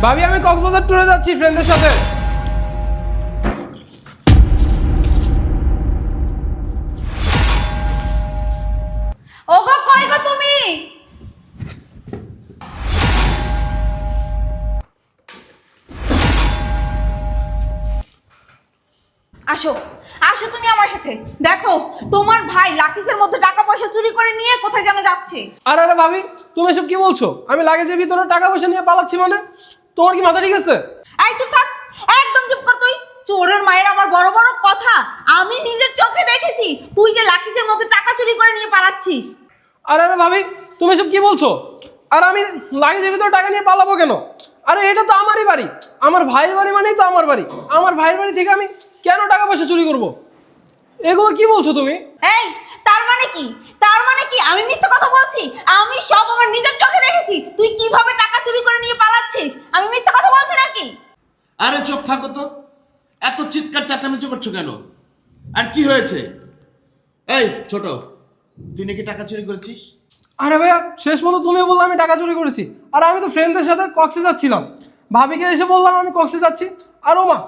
ভাবি আমি কক্সবাজার ট্যুরে যাচ্ছি ফ্রেন্ডদের সাথে। ওগো কই গো তুমি? আসো আসো তুমি আমার সাথে। দেখো তোমার ভাই লাকিসের মধ্যে টাকা পয়সা চুরি করে নিয়ে কোথায় যেন যাচ্ছে। আরে আরে ভাবি তুমি এসব কি বলছো? আমি লাগেজের ভিতরে টাকা পয়সা নিয়ে পালাচ্ছি মানে? তোমার কি মাথা ঠিক আছে? এই চুপ থাক, একদম চুপ কর তুই। চোরের মায়ের আবার বড় বড় কথা। আমি নিজের চোখে দেখেছি তুই যে লাকিসের মধ্যে টাকা চুরি করে নিয়ে পালাচ্ছিস। আরে আরে ভাবি তুমি এসব কি বলছো? আর আমি লাগেজের ভিতরে টাকা নিয়ে পালাবো কেন? আরে এটা তো আমারই বাড়ি, আমার ভাইয়ের বাড়ি মানেই তো আমার বাড়ি। আমার ভাইয়ের বাড়ি থেকে আমি কেন টাকা পয়সা চুরি করব? এগুলো কি বলছো তুমি? এই তার মানে কি? তার মানে কি আমি মিথ্যা কথা বলছি? আমি সব আমার নিজের চোখে দেখেছি তুই কিভাবে টাকা চুরি করে নিয়ে পালাচ্ছিস। আমি মিথ্যা কথা বলছি নাকি? আরে চুপ থাকো তো, এত চিৎকার চাটামেচি করছো কেন? আর কি হয়েছে? এই ছোট, তুই নাকি টাকা চুরি করেছিস? আরে ভাইয়া শেষ মতো তুমি বললে আমি টাকা চুরি করেছি। আর আমি তো ফ্রেন্ডদের সাথে কক্সে যাচ্ছিলাম, ভাবিকে এসে বললাম আমি কক্সে যাচ্ছি। আর ও মা,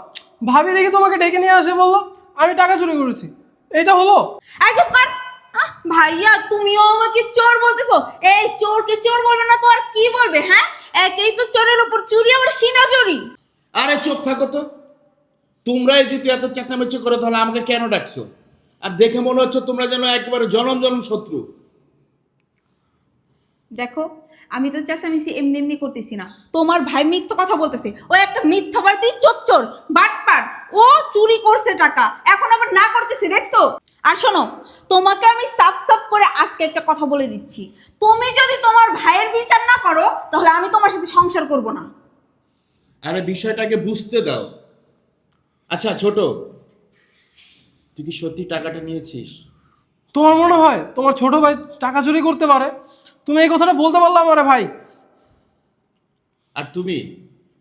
ভাবি দেখি তোমাকে ডেকে নিয়ে আসে বললো আমি টাকা চুরি করেছি। এটা হলো? এই চুপ কর। ভাইয়া তুমিও আমাকে চোর বলতেছো? এই চোরকে চোর বলবে না তো আর কি বলবে? হ্যাঁ, একেই তো চোরের উপর চুরি, আবার সিনা চুরি। আরে চুপ থাকো তো, তোমরাই যদি এত চেঁচামেচি করো তাহলে আমাকে কেন ডাকছো? আর দেখে মনে হচ্ছে তোমরা যেন একেবারে জনম জনম শত্রু। দেখো আমি তো চেঁচামেচি এমনি এমনি করতেছি না। তোমার ভাই মিথ্যা কথা বলতেছে। ও একটা মিথ্যাবাদী চোর, বাটপার। ও চুরি করছে টাকা, এখন আবার না করতেছে, দেখছো? আর শোনো, তোমাকে আমি সাফ সাফ করে আজকে একটা কথা বলে দিচ্ছি। তুমি যদি তোমার ভাইয়ের বিচার না করো তাহলে আমি তোমার সাথে সংসার করব না। আরে বিষয়টাকে বুঝতে দাও। আচ্ছা ছোট, তুই কি সত্যি টাকাটা নিয়েছিস? তোমার মনে হয় তোমার ছোট ভাই টাকা চুরি করতে পারে? তুমি এই কথাটা বলতে পারলাম আরে ভাই। আর তুমি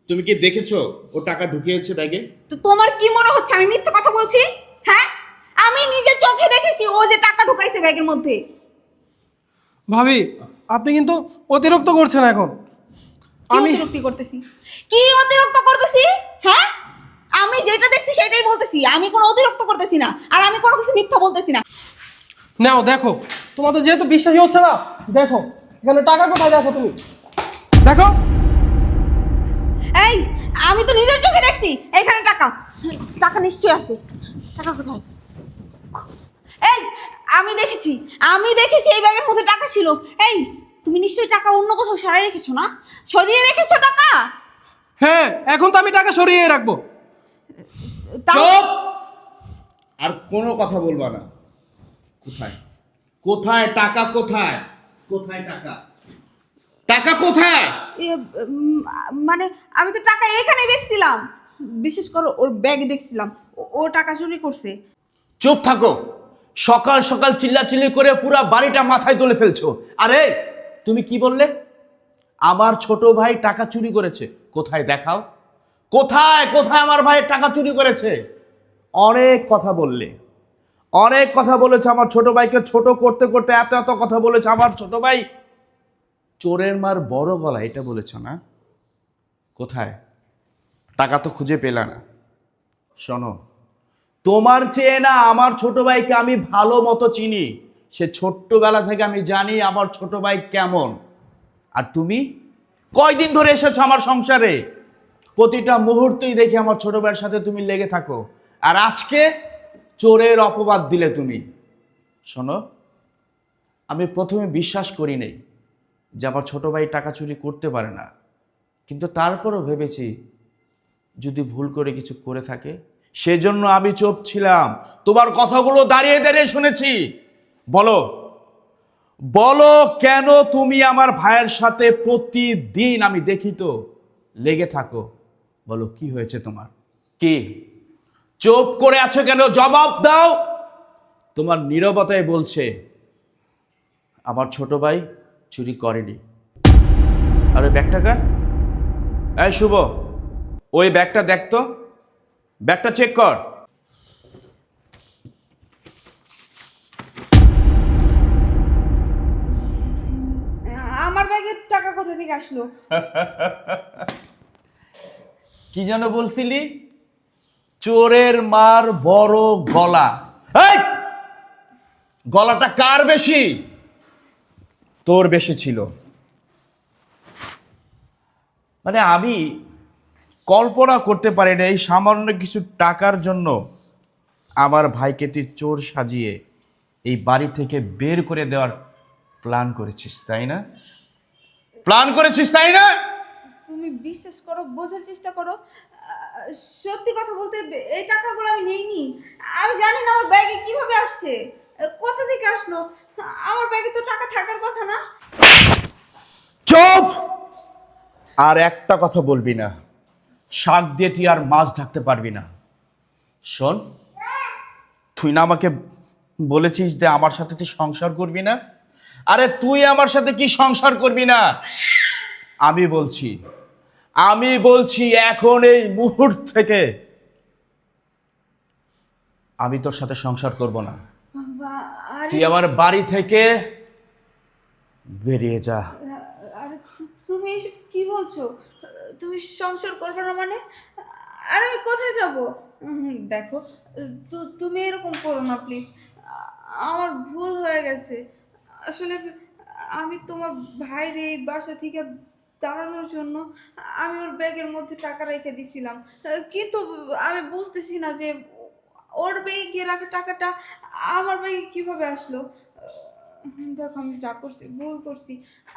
তুমি কি দেখেছো ও টাকা ঢুকিয়েছে ব্যাগে? তো তোমার কি মনে হচ্ছে আমি মিথ্যা কথা বলছি? হ্যাঁ, আমি নিজের চোখে দেখেছি ও যে টাকা ঢুকাইছে ব্যাগের মধ্যে। ভাবি আপনি কিন্তু অতিরিক্ত করছেন এখন। কি আমি অতিরিক্ত করতেছি? কি অতিরিক্ত করতেছি? হ্যাঁ, আমি যেটা দেখছি সেটাই বলতেছি। আমি কোনো অতিরিক্ত করতেছি না, আর আমি কোনো কিছু মিথ্যা বলতেছি না। নাও দেখো, তোমাদের যেহেতু বিশ্বাসই হচ্ছে না, দেখো এখানে টাকা কোথায়, দেখো তুমি দেখো। এই আমি তো নিজের চোখে দেখছি এখানে টাকা। টাকা নিশ্চয়ই আছে। টাকা কোথায়? এই আমি দেখেছি এই ব্যাগের মধ্যে টাকা ছিল। এই তুমি নিশ্চয়ই টাকা অন্য কোথাও সরিয়ে রেখেছো না? সরিয়ে রেখেছো টাকা? হ্যাঁ এখন তো আমি টাকা সরিয়ে রাখবো। চুপ! আর কোনো কথা বলবা না। কোথায় কোথায় টাকা? কোথায় কোথায় টাকা? টাকা কোথায়? মানে আমি তো টাকা এখানে দেখছিলাম, বিশেষ করে ওর ব্যাগ দেখছিলাম। ও টাকা চুরি করছে। চুপ থাকো, সকাল সকাল চিল্লাচিল্লি করে পুরো বাড়িটা মাথায় তুলে ফেলছো। আরে তুমি কি বললে? আমার ছোট ভাই টাকা চুরি করেছে? কোথায় দেখাও, কোথায় কোথায় আমার ভাইয়ের টাকা চুরি করেছে? অনেক কথা বললে, অনেক কথা বলেছে। আমার ছোট ভাইকে ছোট করতে করতে এত এত কথা বলেছে। আমার ছোট ভাই চোরের মার বড় গলা, এটা বলেছ না? কোথায় টাকা? তো খুঁজে পেলা না। শোনো, তোমার চেয়ে না আমার ছোট ভাইকে আমি ভালো মতো চিনি। সে ছোট্টবেলা থেকে আমি জানি আমার ছোট ভাই কেমন। আর তুমি কয়দিন ধরে এসেছো আমার সংসারে? প্রতিটা মুহূর্তেই দেখি আমার ছোট ভাইয়ের সাথে তুমি লেগে থাকো। আর আজকে চোরের অপবাদ দিলে তুমি। শোনো, আমি প্রথমে বিশ্বাস করি নাই যে আমার ছোট ভাই টাকা চুরি করতে পারে না, কিন্তু তারপরও ভেবেছি যদি ভুল করে কিছু করে থাকে, সেজন্য আমি চুপ ছিলাম। তোমার কথাগুলো দাঁড়িয়ে দাঁড়িয়ে শুনেছি। বলো বলো, কেন তুমি আমার ভাইয়ের সাথে প্রতিদিন আমি দেখি তো লেগে থাকো? বলো কি হয়েছে তোমার? কি চুপ করে আছো কেন? জবাব দাও। তোমার নীরবতায় বলছে আমার ছোট ভাই চুরি করেনি। আর ওই ব্যাগটা কার? এই শুভ, ওই ব্যাগটা দেখতো, ব্যাগটা চেক কর। আমার ব্যাগের টাকা কোথা থেকে আসলো? কি যেন বলছিলি? চোরের মার বড় গলা। এই! গলাটা কার বেশি? তোর বেশি ছিল। মানে আমি কল্পনা করতে পারি না এই সামান্য কিছু টাকার জন্য আমার ভাইকে তুই চোর সাজিয়ে এই বাড়ি থেকে বের করে দেওয়ার প্ল্যান করেছিস, তাই না? প্ল্যান করেছিস, তাই না? তুমি বিশ্বাস করো, বোঝার চেষ্টা করো। সত্যি কথা বলতে এই টাকাগুলো আমি নেইনি। আমি জানি না আমার ব্যাগে কিভাবে আসছে, কোথা থেকে আসলো। আমার ব্যাগে তো টাকা থাকার কথা না। চুপ! আর একটা কথা বলবি না। শাক দিয়ে তুই আর মাছ ঢাকতে পারবি না। শোন, তুই না আমাকে বলেছিস যে আমার সাথে তুই সংসার করবি না? আরে তুই আমার সাথে কি সংসার করবি না? আমি বলছি এখন এই মুহূর্ত থেকে আমি তোর সাথে সংসার করব না। বাবা, আরে তুই আমার বাড়ি থেকে বেরিয়ে যা। আরে তুমি এসব কি বলছো? তুমি সংসার করবে না মানে? আর আমি কোথায় যাব? দেখো, তুমি এরকম করো না প্লিজ। আমার ভুল হয়ে গেছে। আসলে আমি তোমার ভাইরে এই বাসা থেকে তাড়ানোর জন্য আমি ওর ব্যাগের মধ্যে টাকা রেখে দিছিলাম, কিন্তু আমি বুঝতেছি না যে ওর ব্যাগে রাখা টাকাটা আমার ব্যাগে কিভাবে আসলো। দেখো, আমি যা করছি ভুল করছি।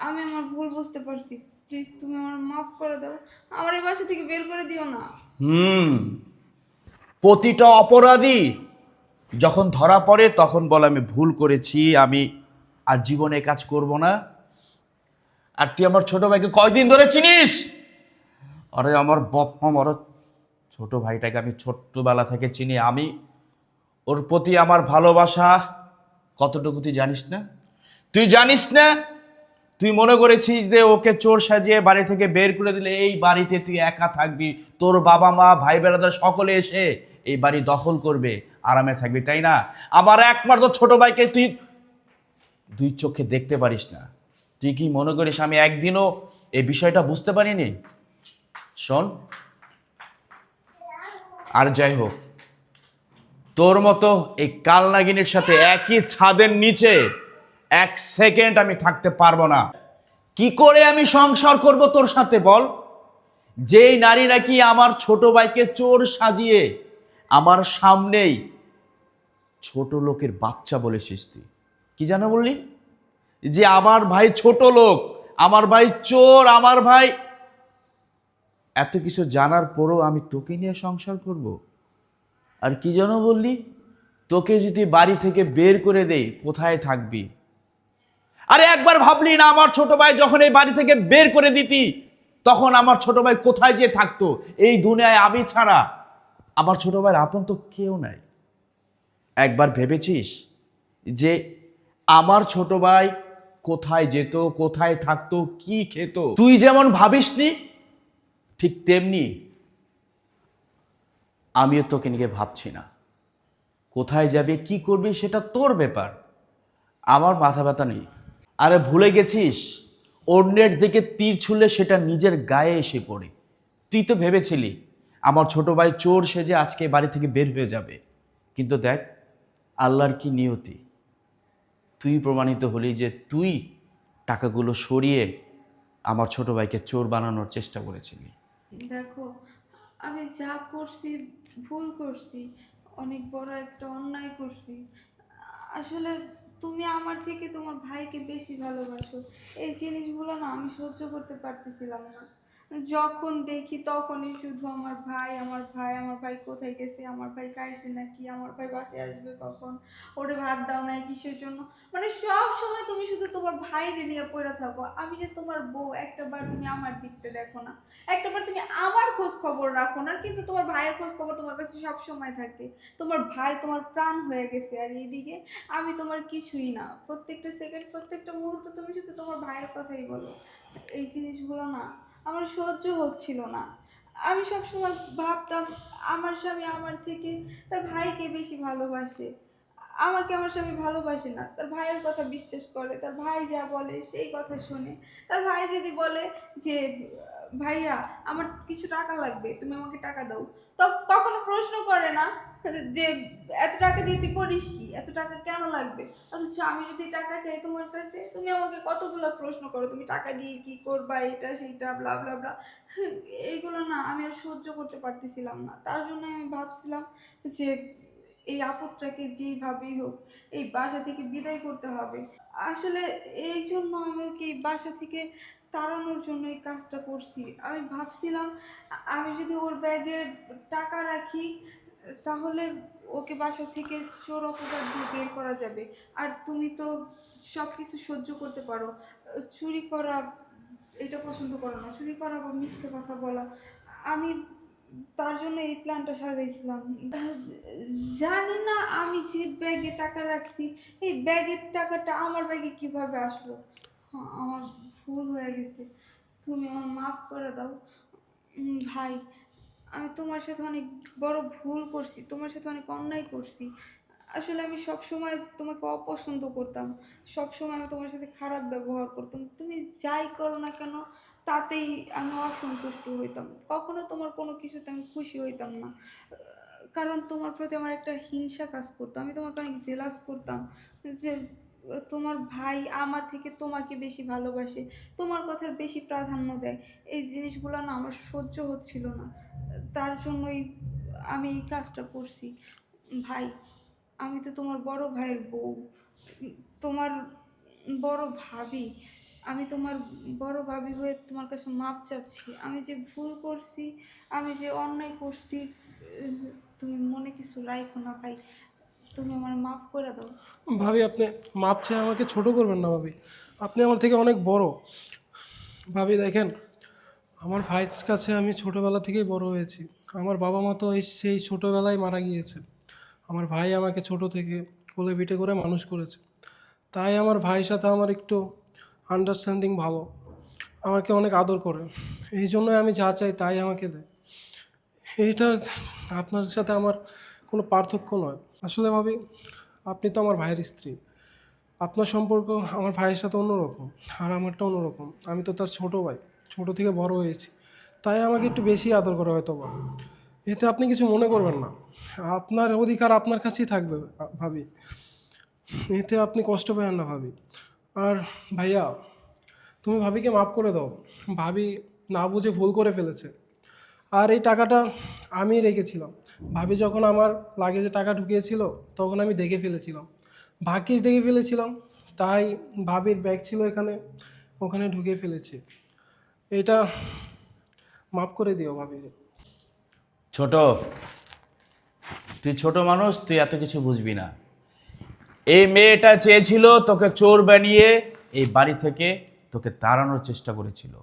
আমি আমার ভুল বুঝতে পারছি। প্লিজ তুমি আমার মাফ করে দাও। আমার এই বাসা থেকে বের করে দিও না। প্রতিটা অপরাধী যখন ধরা পড়ে তখন বলে আমি ভুল করেছি, আমি আর জীবনে কাজ করব না। আর তুই আমার ছোট ভাইকে কয়দিন ধরে চিনিস? আরে আমার আমার ছোট ভাইটাকে আমি ছোট্টবেলা থেকে চিনি। আমি ওর প্রতি আমার ভালোবাসা কতটুকু তুই জানিস না? তুই জানিস না? তুই মনে করেছিস যে ওকে চোর সাজিয়ে বাড়ি থেকে বের করে দিলে এই বাড়িতে তুই একা থাকবি, তোর বাবা মা ভাই বেড়াদার সকলে এসে এই বাড়ি দখল করবে, আরামে থাকবি, তাই না? আমার একমাত্র ছোট ভাইকে তুই দুই চোখে দেখতে পারিস না। তুই কি মনে করিস আমি একদিনও এই বিষয়টা বুঝতে পারিনি? শোন, আর যাই হোক, তোর মতো এই কালনাগিনীর সাথে একই ছাদের নিচে এক সেকেন্ড আমি থাকতে পারবো না। কি করে আমি সংসার করব তোর সাথে বল? যেই নারী নাকি আমার ছোট ভাইকে চোর সাজিয়ে আমার সামনেই ছোট লোকের বাচ্চা বলেছিস, তুই কি জানো বললি? যে আমার ভাই ছোট লোক, আমার ভাই চোর, আমার ভাই এত কিছু জানার পরও আমি তোকে নিয়ে সংসার করব? আর কি যেন বললি, তোকে যদি বাড়ি থেকে বের করে দেই কোথায় থাকবি? আরে একবার ভাবলি না আমার ছোট ভাই যখন এই বাড়ি থেকে বের করে দিতি তখন আমার ছোট ভাই কোথায় যে থাকতো? এই দুনিয়ায় আমি ছাড়া আমার ছোট ভাইয়ের আপন তো কেউ নাই। একবার ভেবেছিস যে আমার ছোট ভাই কোথায় যেত, কোথায় থাকতো, কি খেত? তুই যেমন ভাবিসনি ঠিক তেমনি আমিও তোকে নিয়ে ভাবছি না। কোথায় যাবে, কি করবি সেটা তোর ব্যাপার, আমার মাথা ব্যথা নেই। আরে ভুলে গেছিস অন্যের দিকে তীর ছুঁলে সেটা নিজের গায়ে এসে পড়ে। তুই তো ভেবেছিলি আমার ছোট ভাই চোর সেজে আজকে বাড়ি থেকে বের হয়ে যাবে, কিন্তু দেখ আল্লাহর কি নিয়তি, তুই প্রমাণিত হলি যে তুই টাকাগুলো সরিয়ে আমার ছোট ভাইকে চোর বানানোর চেষ্টা করেছিলি। দেখো, আমি যা করছি ভুল করছি, অনেক বড় একটা অন্যায় করছি। আসলে তুমি আমার থেকে তোমার ভাইকে বেশি ভালোবাসো। এই জিনিসগুলো না আমি সহ্য করতে পারতেছিলাম না। যখন দেখি তখনই শুধু আমার ভাই, আমার ভাই, আমার ভাই কোথায় গেছে, আমার ভাই খাইছে নাকি, আমার ভাই বাসায় আসবে কখন, ওরে ভাত দাও নাই কিসের জন্য। মানে সব সময় তুমি শুধু তোমার ভাইরে নিয়ে পড়ে থাকো। আমি যে তোমার বউ, একটাবার তুমি আমার দিকটা দেখো না, একটাবার তুমি আমার খোঁজ খবর রাখো না। কিন্তু তোমার ভাইয়ের খোঁজ খবর তোমার কাছে সব সময় থাকে। তোমার ভাই তোমার প্রাণ হয়ে গেছে, আর এইদিকে আমি তোমার কিছুই না। প্রত্যেকটা সেকেন্ড, প্রত্যেকটা মুহূর্ত তুমি শুধু তোমার ভাইয়ের কথাই বলো। এই জিনিসগুলো না আমার সহ্য হচ্ছিল না। আমি সবসময় ভাবতাম আমার স্বামী আমার থেকে তার ভাইকে বেশি ভালোবাসে, আমাকে আমার স্বামী ভালোবাসে না। তার ভাইয়ের কথা বিশ্বাস করে, তার ভাই যা বলে সেই কথা শোনে। তার ভাই যদি বলে যে ভাইয়া আমার কিছু টাকা লাগবে, তুমি আমাকে টাকা দাও। তো কখনো প্রশ্ন করে না যে এত টাকা দিয়ে তুই করিস কি, এত টাকা কেন লাগবে। অথচ আমি যদি টাকা চাই তোমার কাছে, তুমি আমাকে কতগুলো প্রশ্ন করো, তুমি টাকা দিয়ে কি করবা, এটা সেইটা ব্লা ব্লা ব্লা। এইগুলো না আমি আর সহ্য করতে পারতেছিলাম না। তার জন্য আমি ভাবছিলাম যে এই আপদটাকে যেভাবেই হোক এই বাসা থেকে বিদায় করতে হবে। আসলে এই জন্য আমি ওকে এই বাসা থেকে তাড়ানোর জন্য এই কাজটা করছি। আমি ভাবছিলাম আমি যদি ওর ব্যাগে টাকা রাখি তাহলে ওকে বাসা থেকে চোর অপবাদ দিয়ে বের করা যাবে। আর তুমি তো সব কিছু সহ্য করতে পারো, চুরি করা এটা পছন্দ করো না, চুরি করা বা মিথ্যে কথা বলা। আমি তার জন্য এই প্ল্যানটা সাজাইছিলাম। জানি না আমি যে ব্যাগে টাকা রাখছি এই ব্যাগের টাকাটা আমার ব্যাগে কিভাবে আসলো। হ্যাঁ, আমার ভুল হয়ে গেছে, তুমি আমার মাফ করে দাও। ভাই আমি তোমার সাথে অনেক বড় ভুল করছি, তোমার সাথে অনেক অন্যায় করছি। আসলে আমি সব সময় তোমাকে অপছন্দ করতাম, সব সময় আমি তোমার সাথে খারাপ ব্যবহার করতাম। তুমি যাই করো না কেন তাতেই আমি অসন্তুষ্ট হইতাম, কখনো তোমার কোনো কিছুতে আমি খুশি হইতাম না। কারণ তোমার প্রতি আমার একটা হিংসা কাজ করতো, আমি তোমাকে অনেক জেলাস করতাম যে তোমার ভাই আমার থেকে তোমাকে বেশি ভালোবাসে, তোমার কথার বেশি প্রাধান্য দেয়। এই জিনিসগুলো না আমার সহ্য হচ্ছিল না, তার জন্যই আমি এই কাজটা করছি। ভাই আমি তো তোমার বড় ভাইয়ের বউ, তোমার বড় ভাবি। আমি তোমার বড় ভাবি হয়ে তোমার কাছে মাপ চাচ্ছি। আমি যে ভুল করছি, আমি যে অন্যায় করছি, তুমি মনে কিছু রাখো না ভাই, তুমি আমার মাফ করে দাও। ভাবি আপনি মাপ চেয়ে আমাকে ছোট করবেন না ভাবি, আপনি আমার থেকে অনেক বড়। ভাবি দেখেন, আমার ভাইয়ের কাছে আমি ছোটোবেলা থেকেই বড় হয়েছি। আমার বাবা মা তো সেই ছোটোবেলায় মারা গিয়েছে। আমার ভাই আমাকে ছোট থেকে কোলে পিঠে করে মানুষ করেছে। তাই আমার ভাইয়ের সাথে আমার একটু আন্ডারস্ট্যান্ডিং ভালো, আমাকে অনেক আদর করে। এই জন্যই আমি যা চাই তাই আমাকে দেয়। এইটা আপনার সাথে আমার কোনো পার্থক্য নয়। আসলে ভাবি আপনি তো আমার ভাইয়ের স্ত্রী, আপনার সম্পর্ক আমার ভাইয়ের সাথে অন্যরকম, আর আমারটা অন্যরকম। আমি তো তার ছোট ভাই, ছোট থেকে বড় হয়েছি, তাই আমাকে একটু বেশি আদর করা হয়তো বা। এতে আপনি কিছু মনে করবেন না, আপনার অধিকার আপনার কাছেই থাকবে ভাবি, এতে আপনি কষ্ট পেয়েন না ভাবি। আর ভাইয়া তুমি ভাবিকে মাফ করে দাও, ভাবি না বুঝে ভুল করে ফেলেছে। আর এই টাকাটা আমি রেখেছিলাম, ভাবি যখন আমার লাগেজে টাকা ঢুকিয়েছিল তখন আমি দেখে ফেলেছিলাম, ভাগ্যিস দেখে ফেলেছিলাম, তাই ভাবির ব্যাগ ছিল এখানে, ওখানে ঢুকিয়ে ফেলেছি। এটা মাফ করে দিও ভাবি। ছোট, তুই ছোট মানুষ, তুই এত কিছু বুঝবি না। এই মেয়েটা চেয়েছিল তোকে চোর বানিয়ে এই বাড়ি থেকে তোকে তাড়ানোর চেষ্টা করেছিল।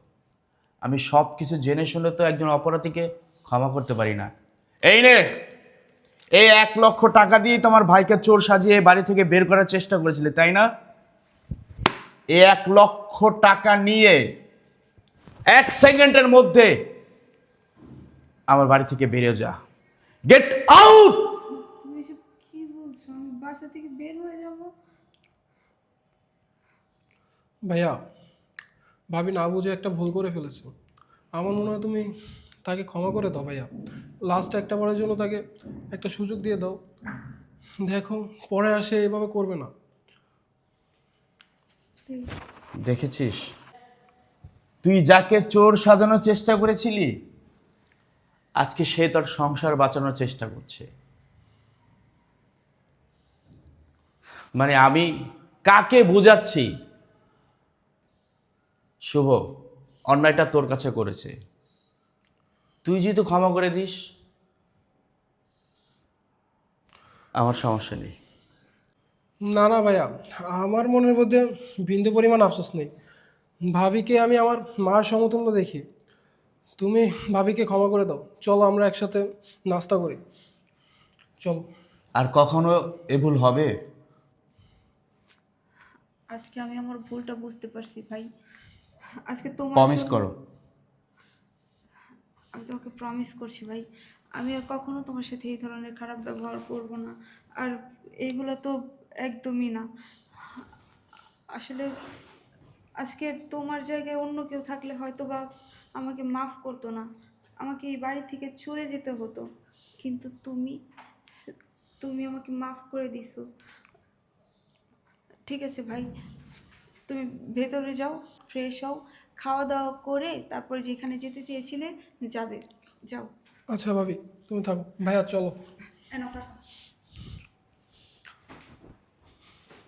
আমি সব কিছু জেনে শুনে তো একজন অপরাধীকে ক্ষমা করতে পারি না। এই নে, এই 1,00,000 টাকা দিয়ে তোমার ভাইকে চোর সাজিয়ে বাড়ি থেকে বের করার চেষ্টা করেছিলে, তাই না? এই 1,00,000 টাকা নিয়ে 1 সেকেন্ডের মধ্যে আমার বাড়ি থেকে বেরিয়ে যা। Get out! তুমি এসব কি বলছো, আমি বাসা থেকে বের হয়ে যাব? ভাইয়া ভাবি না বুঝে একটা ভুল করে ফেলেছো, আমার মনে হয় তুমি তাকে ক্ষমা করে দাও ভাইয়া। লাস্ট একটা বারের জন্য তাকে একটা সুযোগ দিয়ে দাও, দেখো পরে আসে এভাবে করবে না। দেখেছিস তুই যাকে চোর সাজানোর চেষ্টা করেছিলি, আজকে সে তোর সংসার বাঁচানোর চেষ্টা করছে। মানে আমি কাকে বুঝাচ্ছি? শুভ অন্যায়টা তোর কাছে করেছে, তুই যেহেতু ক্ষমা করে দিস আমার সমস্যা নেই। না না ভাইয়া, আমার মনের মধ্যে বিন্দু পরিমাণ আফসোস নেই। ভাবিকে আমি আমার মার সমতুল্য দেখি, তুমি ভাবিকে ক্ষমা করে দাও। চলো আমরা একসাথে নাস্তা করি, চলো। আর কখনো এ ভুল হবে? আজকে আমি আমার ভুলটা বুঝতে পারছি ভাই। আজকে তোমার প্রমিস জন্য- করো। আমি তোমাকে প্রমিস করছি ভাই, আমি আর কখনো তোমার সাথে এই ধরনের খারাপ ব্যবহার করব না। আর এইগুলো তো একদমই না। আসলে আজকে তোমার জায়গায় অন্য কেউ থাকলে হয়তো বা আমাকে মাফ করতো না, আমাকে এই বাড়ি থেকে চলে যেতে হতো, কিন্তু তুমি তুমি আমাকে মাফ করে দিছো। ঠিক আছে ভাই, তুমি ভেতরে যাও, ফ্রেশ হও, খাওয়া দাওয়া করে তারপরে যেখানে যেতে চেয়েছিলে যাবে, যাও। আচ্ছা ভাবি, তুমি থাকো, ভাইয়া চলো। এনো টাকা।